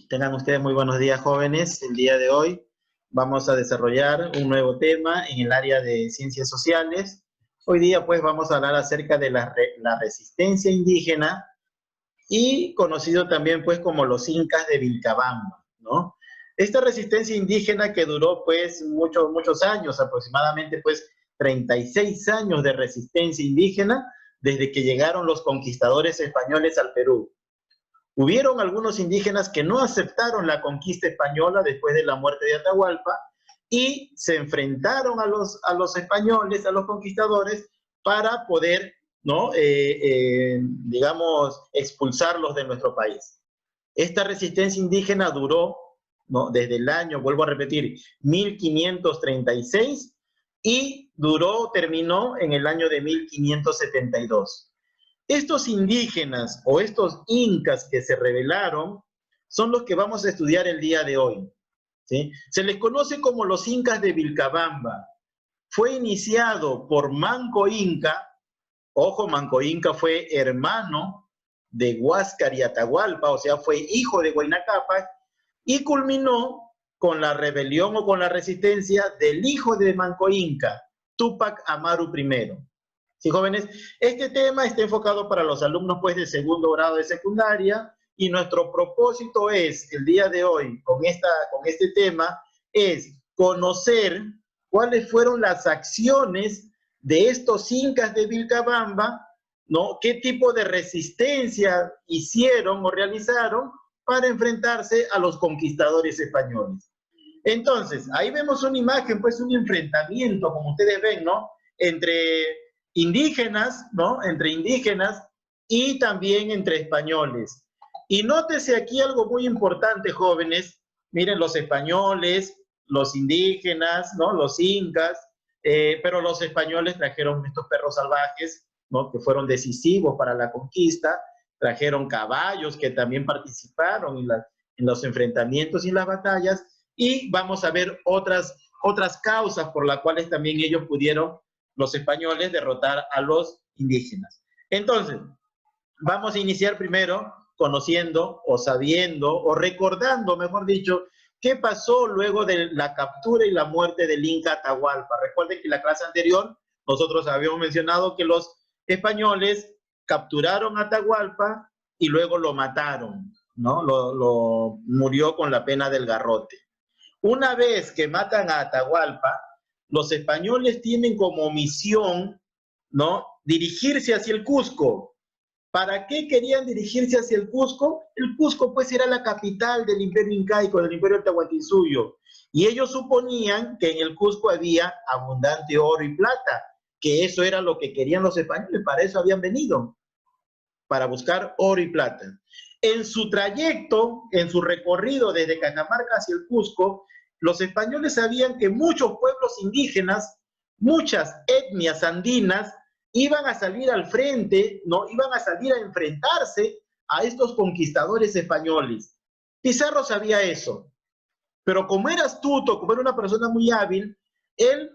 Tengan ustedes muy buenos días, jóvenes. El día de hoy vamos a desarrollar un nuevo tema en el área de ciencias sociales. Hoy día, pues, vamos a hablar acerca de la resistencia indígena y conocido también, pues, como los incas de Vilcabamba, ¿no? Esta resistencia indígena que duró, pues, muchos años, aproximadamente, pues, 36 años de resistencia indígena desde que llegaron los conquistadores españoles al Perú. Hubieron algunos indígenas que no aceptaron la conquista española después de la muerte de Atahualpa y se enfrentaron a los españoles, a los conquistadores, para poder, ¿no? Digamos, expulsarlos de nuestro país. Esta resistencia indígena duró, ¿no?, desde el año, vuelvo a repetir, 1536 y terminó en el año de 1572. Estos indígenas o estos incas que se rebelaron son los que vamos a estudiar el día de hoy, ¿sí? Se les conoce como los incas de Vilcabamba. Fue iniciado por Manco Inca. Ojo, Manco Inca fue hermano de Huáscar y Atahualpa, o sea, fue hijo de Huayna Cápac, y culminó con la rebelión o con la resistencia del hijo de Manco Inca, Túpac Amaru I. Sí, jóvenes, este tema está enfocado para los alumnos, pues, de segundo grado de secundaria, y nuestro propósito es, el día de hoy, con este tema, es conocer cuáles fueron las acciones de estos incas de Vilcabamba, ¿no? ¿Qué tipo de resistencia hicieron o realizaron para enfrentarse a los conquistadores españoles? Entonces, ahí vemos una imagen, pues, un enfrentamiento, como ustedes ven, ¿no?, entre indígenas, ¿no? Entre indígenas y también entre españoles. Y nótese aquí algo muy importante, jóvenes. Miren, los españoles, los indígenas, ¿no?, los incas, pero los españoles trajeron estos perros salvajes, ¿no?, que fueron decisivos para la conquista. Trajeron caballos que también participaron en los enfrentamientos y en las batallas. Y vamos a ver otras causas por las cuales también ellos pudieron, los españoles, derrotar a los indígenas. Entonces, vamos a iniciar primero conociendo o sabiendo o recordando, mejor dicho, qué pasó luego de la captura y la muerte del Inca Atahualpa. Recuerden que en la clase anterior nosotros habíamos mencionado que los españoles capturaron a Atahualpa y luego lo mataron, ¿no? Murió con la pena del garrote. Una vez que matan a Atahualpa, los españoles tienen como misión, ¿no?, dirigirse hacia el Cusco. ¿Para qué querían dirigirse hacia el Cusco? El Cusco, pues, era la capital del Imperio Incaico, del Imperio Tahuantinsuyo. Y ellos suponían que en el Cusco había abundante oro y plata, que eso era lo que querían los españoles, para eso habían venido, para buscar oro y plata. En su trayecto, en su recorrido desde Cajamarca hacia el Cusco, los españoles sabían que muchos pueblos indígenas, muchas etnias andinas, iban a salir al frente, ¿no? Iban a salir a enfrentarse a estos conquistadores españoles. Pizarro sabía eso, pero como era astuto, como era una persona muy hábil, él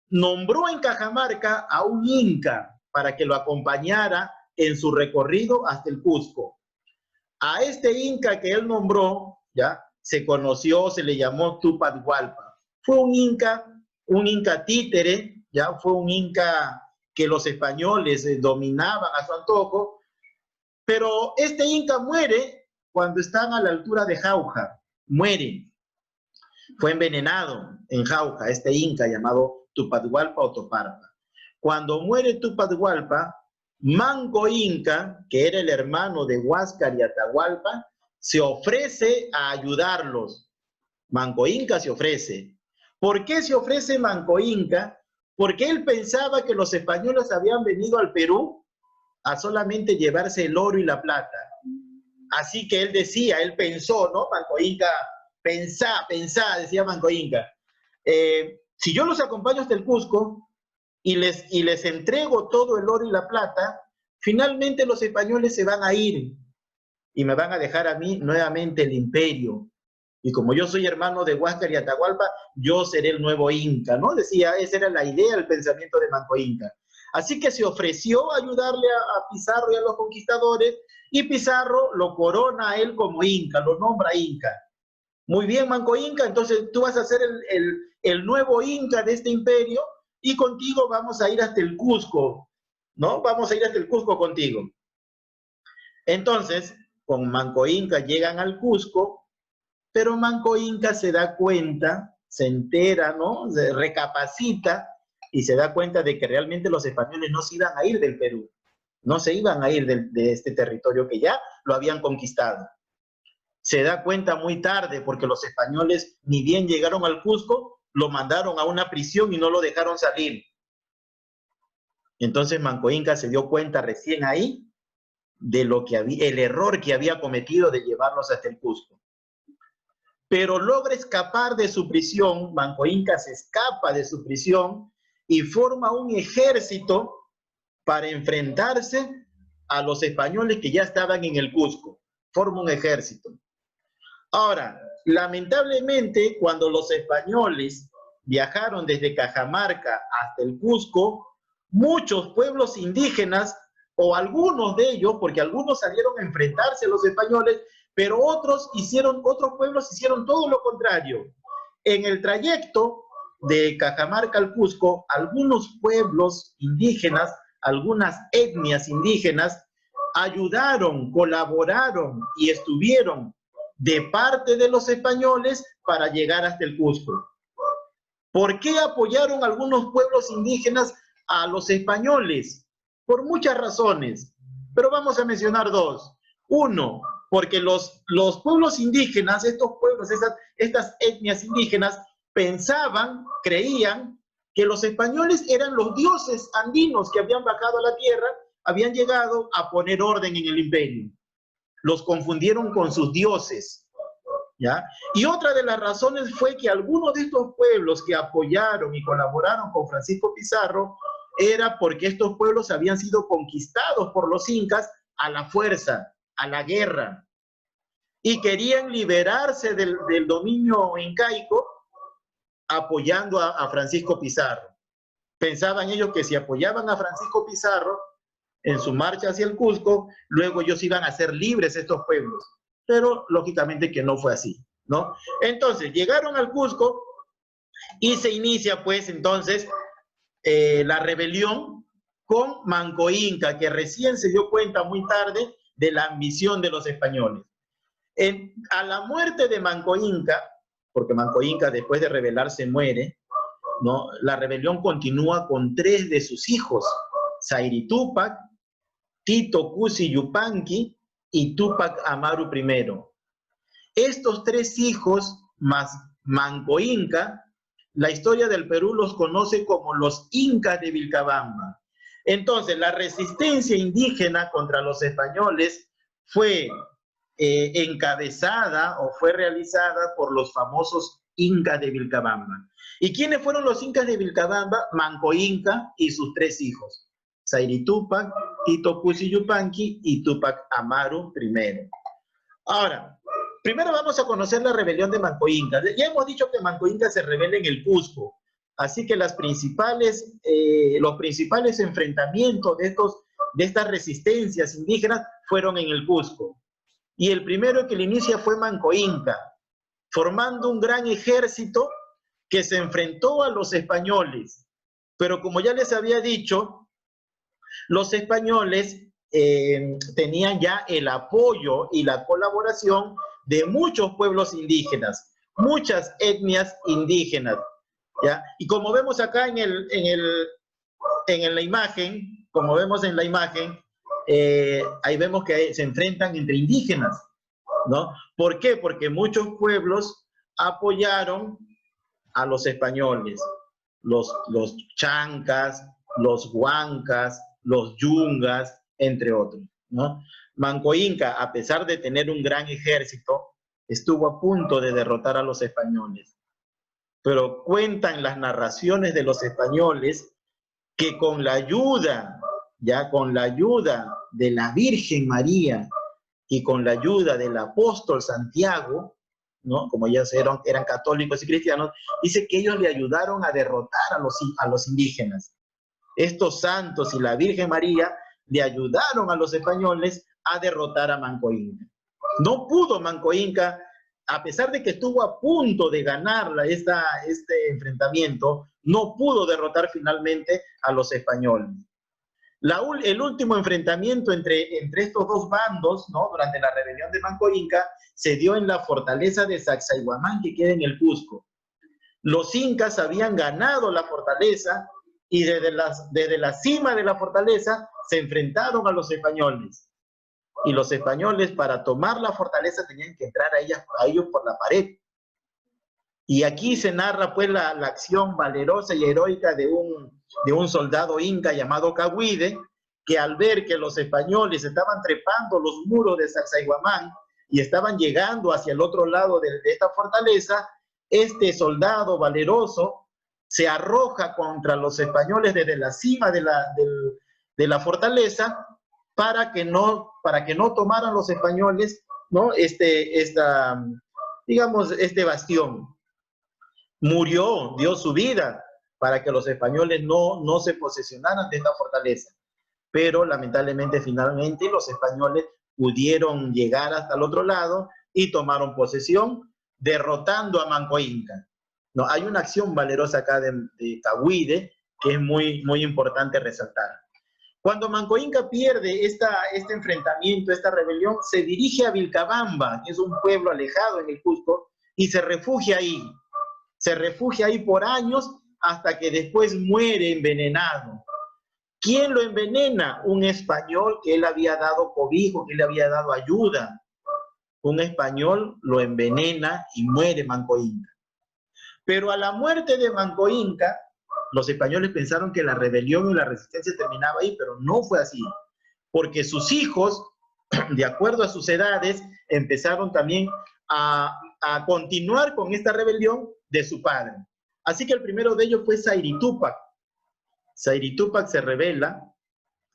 nombró en Cajamarca a un inca para que lo acompañara en su recorrido hasta el Cusco. A este inca que él nombró, ¿ya?, se conoció, se le llamó Túpac Hualpa. Fue un inca títere, ¿ya? Fue un inca que los españoles dominaban a su antojo, pero este inca muere cuando están a la altura de Jauja. Muere. Fue envenenado en Jauja, este inca llamado Túpac Hualpa o Toparpa. Cuando muere Túpac Hualpa, Manco Inca, que era el hermano de Huáscar y Atahualpa, se ofrece a ayudarlos. Manco Inca se ofrece. ¿Por qué se ofrece Manco Inca? Porque él pensaba que los españoles habían venido al Perú a solamente llevarse el oro y la plata. Así que él decía, él pensó, ¿no? Manco Inca, pensá, decía Manco Inca. Si yo los acompaño hasta el Cusco y les entrego todo el oro y la plata, finalmente los españoles se van a ir y me van a dejar a mí nuevamente el imperio. Y como yo soy hermano de Huáscar y Atahualpa, yo seré el nuevo Inca, ¿no? Decía, esa era la idea, el pensamiento de Manco Inca. Así que se ofreció a ayudarle a Pizarro y a los conquistadores, y Pizarro lo corona a él como Inca, lo nombra Inca. Muy bien, Manco Inca, entonces tú vas a ser el nuevo Inca de este imperio, y contigo vamos a ir hasta el Cusco, ¿no? Vamos a ir hasta el Cusco contigo. Entonces, con Manco Inca llegan al Cusco, pero Manco Inca se da cuenta, se entera, ¿no? Se recapacita y se da cuenta de que realmente los españoles no se iban a ir del Perú, no se iban a ir de este territorio que ya lo habían conquistado. Se da cuenta muy tarde porque los españoles ni bien llegaron al Cusco, lo mandaron a una prisión y no lo dejaron salir. Entonces Manco Inca se dio cuenta recién ahí de lo que había, el error que había cometido de llevarlos hasta el Cusco. Pero logra escapar de su prisión, Manco Inca se escapa de su prisión y forma un ejército para enfrentarse a los españoles que ya estaban en el Cusco. Forma un ejército. Ahora, lamentablemente, cuando los españoles viajaron desde Cajamarca hasta el Cusco, muchos pueblos indígenas, o algunos de ellos, porque algunos salieron a enfrentarse a los españoles, pero otros pueblos hicieron todo lo contrario. En el trayecto de Cajamarca al Cusco, algunos pueblos indígenas, algunas etnias indígenas, ayudaron, colaboraron y estuvieron de parte de los españoles para llegar hasta el Cusco. ¿Por qué apoyaron algunos pueblos indígenas a los españoles? Por muchas razones, pero vamos a mencionar dos. Uno, porque los pueblos indígenas, estos pueblos, estas etnias indígenas, pensaban, creían que los españoles eran los dioses andinos que habían bajado a la tierra, habían llegado a poner orden en el imperio. Los confundieron con sus dioses, ¿ya? Y otra de las razones fue que algunos de estos pueblos que apoyaron y colaboraron con Francisco Pizarro era porque estos pueblos habían sido conquistados por los incas a la fuerza, a la guerra, y querían liberarse del dominio incaico apoyando a Francisco Pizarro. Pensaban ellos que si apoyaban a Francisco Pizarro en su marcha hacia el Cusco, luego ellos iban a ser libres estos pueblos. Pero lógicamente que no fue así, ¿no? Entonces, llegaron al Cusco y se inicia pues entonces la rebelión con Manco Inca, que recién se dio cuenta muy tarde de la ambición de los españoles. A la muerte de Manco Inca, porque Manco Inca después de rebelarse muere, ¿no? La rebelión continúa con 3 de sus hijos, Zairi Túpac, Tito Cusi Yupanqui y Túpac Amaru I. Estos 3 hijos más Manco Inca, la historia del Perú los conoce como los Incas de Vilcabamba. Entonces, la resistencia indígena contra los españoles fue encabezada o fue realizada por los famosos Incas de Vilcabamba. ¿Y quiénes fueron los Incas de Vilcabamba? Manco Inca y sus 3 hijos, Zairi Túpac, Tito Cusi Yupanqui y Túpac Amaru I. Ahora, primero vamos a conocer la rebelión de Manco Inca. Ya hemos dicho que Manco Inca se rebela en el Cusco, así que los principales enfrentamientos de estas resistencias indígenas fueron en el Cusco. Y el primero que le inicia fue Manco Inca, formando un gran ejército que se enfrentó a los españoles. Pero como ya les había dicho, los españoles tenían ya el apoyo y la colaboración de muchos pueblos indígenas, muchas etnias indígenas, ¿ya? Y como vemos acá en la imagen, como vemos en la imagen, ahí vemos que se enfrentan entre indígenas, ¿no? ¿Por qué? Porque muchos pueblos apoyaron a los españoles, los chancas, los huancas, los yungas, entre otros, ¿no? Manco Inca, a pesar de tener un gran ejército, estuvo a punto de derrotar a los españoles. Pero cuentan las narraciones de los españoles que con la ayuda, de la Virgen María y con la ayuda del apóstol Santiago, ¿no? Como ellos eran católicos y cristianos, dice que ellos le ayudaron a derrotar a los indígenas. Estos santos y la Virgen María le ayudaron a los españoles a derrotar a Manco Inca. No pudo Manco Inca, a pesar de que estuvo a punto de ganar este enfrentamiento, no pudo derrotar finalmente a los españoles. El último enfrentamiento entre estos dos bandos, ¿no?, durante la rebelión de Manco Inca, se dio en la fortaleza de Sacsayhuamán, que queda en el Cusco. Los incas habían ganado la fortaleza y desde la cima de la fortaleza se enfrentaron a los españoles. Y los españoles, para tomar la fortaleza, tenían que entrar a ellos por la pared. Y aquí se narra pues la acción valerosa y heroica de un soldado inca llamado Cahuide, que al ver que los españoles estaban trepando los muros de Sacsayhuamán y estaban llegando hacia el otro lado de esta fortaleza, este soldado valeroso se arroja contra los españoles desde la cima de la fortaleza para que no tomaran los españoles, ¿no?, digamos, este bastión. Murió, dio su vida para que los españoles no se posesionaran de esta fortaleza. Pero lamentablemente, finalmente, los españoles pudieron llegar hasta el otro lado y tomaron posesión, derrotando a Manco Inca. No, hay una acción valerosa acá de Cahuide que es muy, muy importante resaltar. Cuando Manco Inca pierde este enfrentamiento, esta rebelión, se dirige a Vilcabamba, que es un pueblo alejado en el Cusco, y se refugia ahí. Se refugia ahí por años hasta que después muere envenenado. ¿Quién lo envenena? Un español que él había dado cobijo, que él había dado ayuda. Un español lo envenena y muere Manco Inca. Pero a la muerte de Manco Inca, los españoles pensaron que la rebelión y la resistencia terminaba ahí, pero no fue así. Porque sus hijos, de acuerdo a sus edades, empezaron también a continuar con esta rebelión de su padre. Así que el primero de ellos fue Sayri Túpac. Sayri Túpac se rebela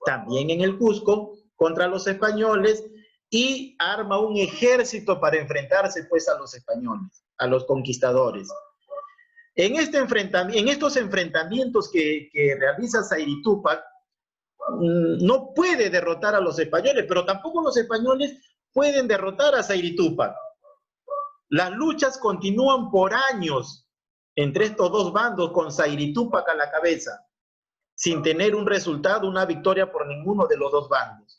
también en el Cusco contra los españoles y arma un ejército para enfrentarse pues a los españoles, a los conquistadores. En estos enfrentamientos que realiza Sayri Túpac, no puede derrotar a los españoles, pero tampoco los españoles pueden derrotar a Sayri Túpac. Las luchas continúan por años entre estos dos bandos con Sayri Túpac a la cabeza, sin tener un resultado, una victoria por ninguno de los dos bandos.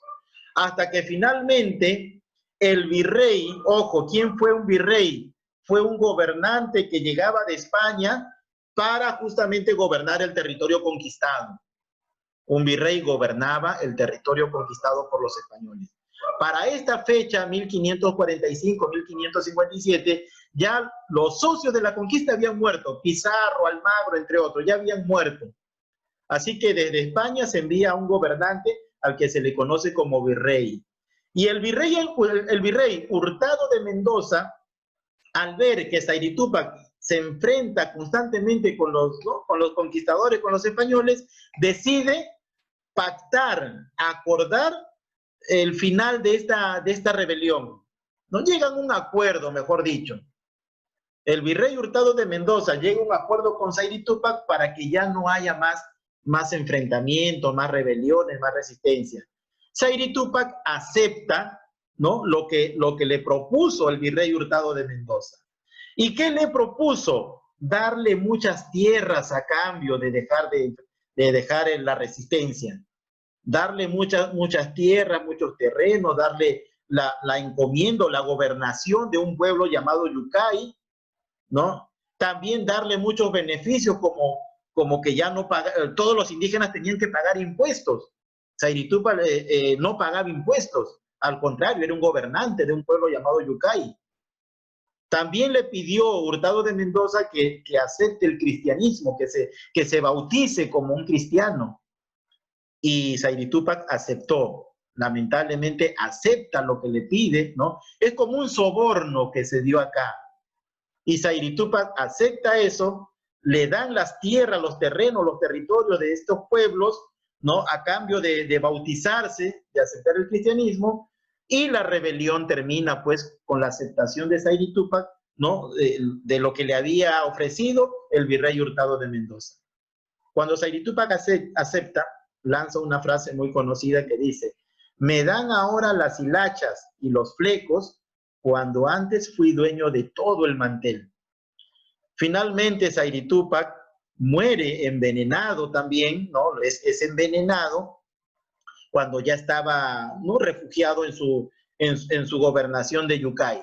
Hasta que finalmente el virrey, ojo, ¿quién fue un virrey? Fue un gobernante que llegaba de España para justamente gobernar el territorio conquistado. Un virrey gobernaba el territorio conquistado por los españoles. Para esta fecha, 1545-1557, ya los socios de la conquista habían muerto, Pizarro, Almagro, entre otros, ya habían muerto. Así que desde España se envía a un gobernante al que se le conoce como virrey. Y el virrey Hurtado de Mendoza, al ver que Sayri Túpac se enfrenta constantemente con los conquistadores, con los españoles, decide pactar, acordar el final de esta rebelión. No llegan a un acuerdo, mejor dicho. El virrey Hurtado de Mendoza llega a un acuerdo con Sayri Túpac para que ya no haya más enfrentamientos, más rebeliones, más resistencia. Sayri Túpac acepta, ¿no?, lo que le propuso el virrey Hurtado de Mendoza. ¿Y qué le propuso? Darle muchas tierras a cambio de dejar la resistencia. Darle muchas tierras, muchos terrenos, darle la encomienda, la gobernación de un pueblo llamado Yucay, ¿no? También darle muchos beneficios como que ya no todos los indígenas tenían que pagar impuestos. Sayri Túpac no pagaba impuestos, al contrario, era un gobernante de un pueblo llamado Yucay. También le pidió Hurtado de Mendoza que acepte el cristianismo, que se bautice como un cristiano. Y Sayri Túpac aceptó, lamentablemente acepta lo que le pide, ¿no? Es como un soborno que se dio acá. Y Sayri Túpac acepta eso, le dan las tierras, los terrenos, los territorios de estos pueblos, ¿no?, a cambio de bautizarse, de aceptar el cristianismo, y la rebelión termina pues con la aceptación de Sayri Túpac, ¿no?, de lo que le había ofrecido el virrey Hurtado de Mendoza. Cuando Sayri Túpac acepta, lanza una frase muy conocida que dice: me dan ahora las hilachas y los flecos cuando antes fui dueño de todo el mantel. Finalmente Sayri Túpac muere envenenado también, ¿no? Es envenenado cuando ya estaba, ¿no?, refugiado en su gobernación de Yucay.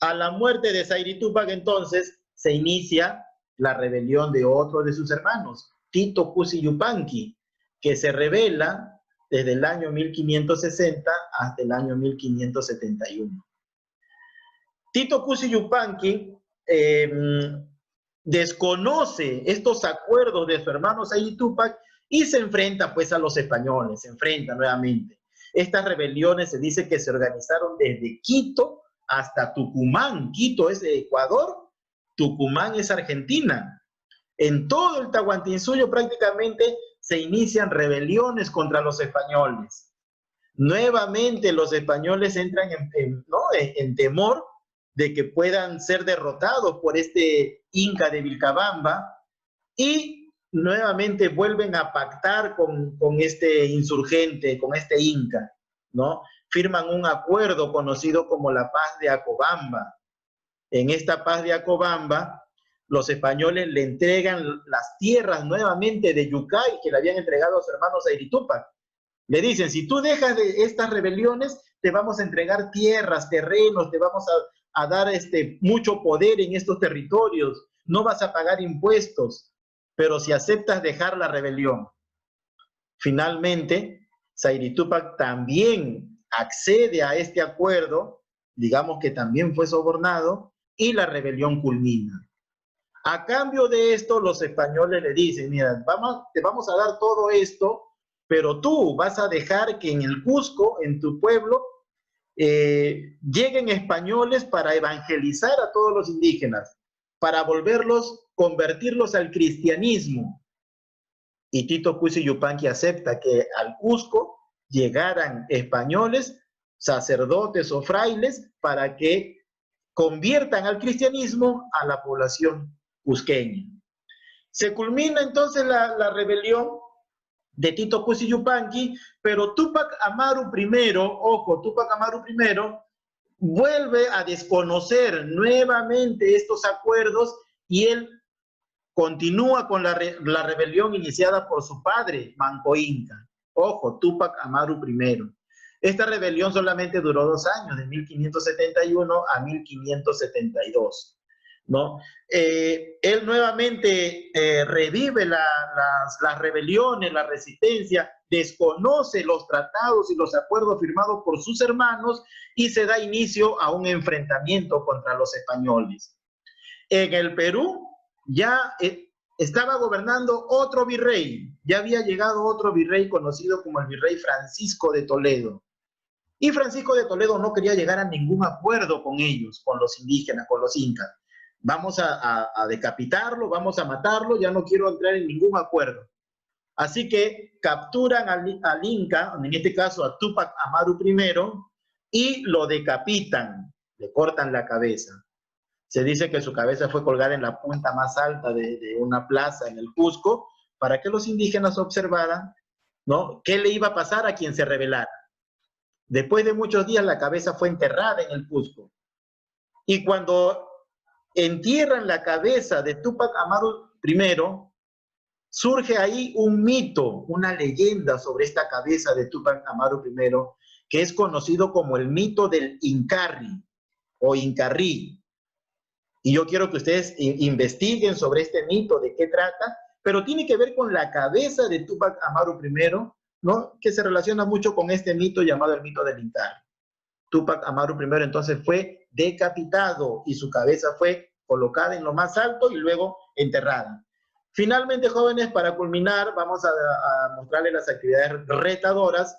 A la muerte de Sayri Túpac, entonces, se inicia la rebelión de otro de sus hermanos, Tito Cusi Yupanqui, que se rebela desde el año 1560 hasta el año 1571. Tito Cusi Yupanqui desconoce estos acuerdos de su hermano Sayri Túpac y se enfrenta pues a los españoles, se enfrenta nuevamente. Estas rebeliones se dice que se organizaron desde Quito hasta Tucumán. Quito es de Ecuador, Tucumán es Argentina. En todo el Tahuantinsuyo prácticamente se inician rebeliones contra los españoles. Nuevamente los españoles entran en temor de que puedan ser derrotados por este Inca de Vilcabamba y nuevamente vuelven a pactar con este insurgente, con este Inca, ¿no? Firman un acuerdo conocido como la Paz de Acobamba. En esta Paz de Acobamba, los españoles le entregan las tierras nuevamente de Yucay que le habían entregado a su hermano Sayri Túpac. Le dicen: si tú dejas de estas rebeliones, te vamos a entregar tierras, terrenos, te vamos a dar mucho poder en estos territorios, no vas a pagar impuestos, pero si aceptas dejar la rebelión. Finalmente, Sayri Túpac también accede a este acuerdo, digamos que también fue sobornado, y la rebelión culmina. A cambio de esto, los españoles le dicen: mira, te vamos a dar todo esto, pero tú vas a dejar que en el Cusco, en tu pueblo, lleguen españoles para evangelizar a todos los indígenas, para convertirlos al cristianismo. Y Tito Cusi Yupanqui acepta que al Cusco llegaran españoles, sacerdotes o frailes, para que conviertan al cristianismo a la población cusqueña. Se culmina entonces la rebelión de Tito Cusi Yupanqui, pero Túpac Amaru I, ojo, Túpac Amaru I vuelve a desconocer nuevamente estos acuerdos y él continúa con la rebelión iniciada por su padre, Manco Inca. Ojo, Túpac Amaru I. Esta rebelión solamente duró 2 años, de 1571 a 1572. ¿No? Él nuevamente revive las rebeliones, la resistencia, desconoce los tratados y los acuerdos firmados por sus hermanos y se da inicio a un enfrentamiento contra los españoles. En el Perú ya estaba gobernando otro virrey, ya había llegado otro virrey conocido como el virrey Francisco de Toledo. Y Francisco de Toledo no quería llegar a ningún acuerdo con ellos, con los indígenas, con los incas. Vamos a decapitarlo, vamos a matarlo, ya no quiero entrar en ningún acuerdo. Así que capturan al Inca, en este caso a Túpac Amaru I, y lo decapitan, le cortan la cabeza. Se dice que su cabeza fue colgada en la punta más alta de una plaza en el Cusco, para que los indígenas observaran, ¿no?, qué le iba a pasar a quien se rebelara. Después de muchos días la cabeza fue enterrada en el Cusco. Y cuando entierran la cabeza de Túpac Amaru I, surge ahí un mito, una leyenda sobre esta cabeza de Túpac Amaru I, que es conocido como el mito del Incarri o Incarrí. Y yo quiero que ustedes investiguen sobre este mito, de qué trata, pero tiene que ver con la cabeza de Túpac Amaru I, ¿no?, que se relaciona mucho con este mito llamado el mito del Incarri. Túpac Amaru I entonces fue decapitado y su cabeza fue colocada en lo más alto y luego enterrada. Finalmente, jóvenes, para culminar, vamos a mostrarles las actividades retadoras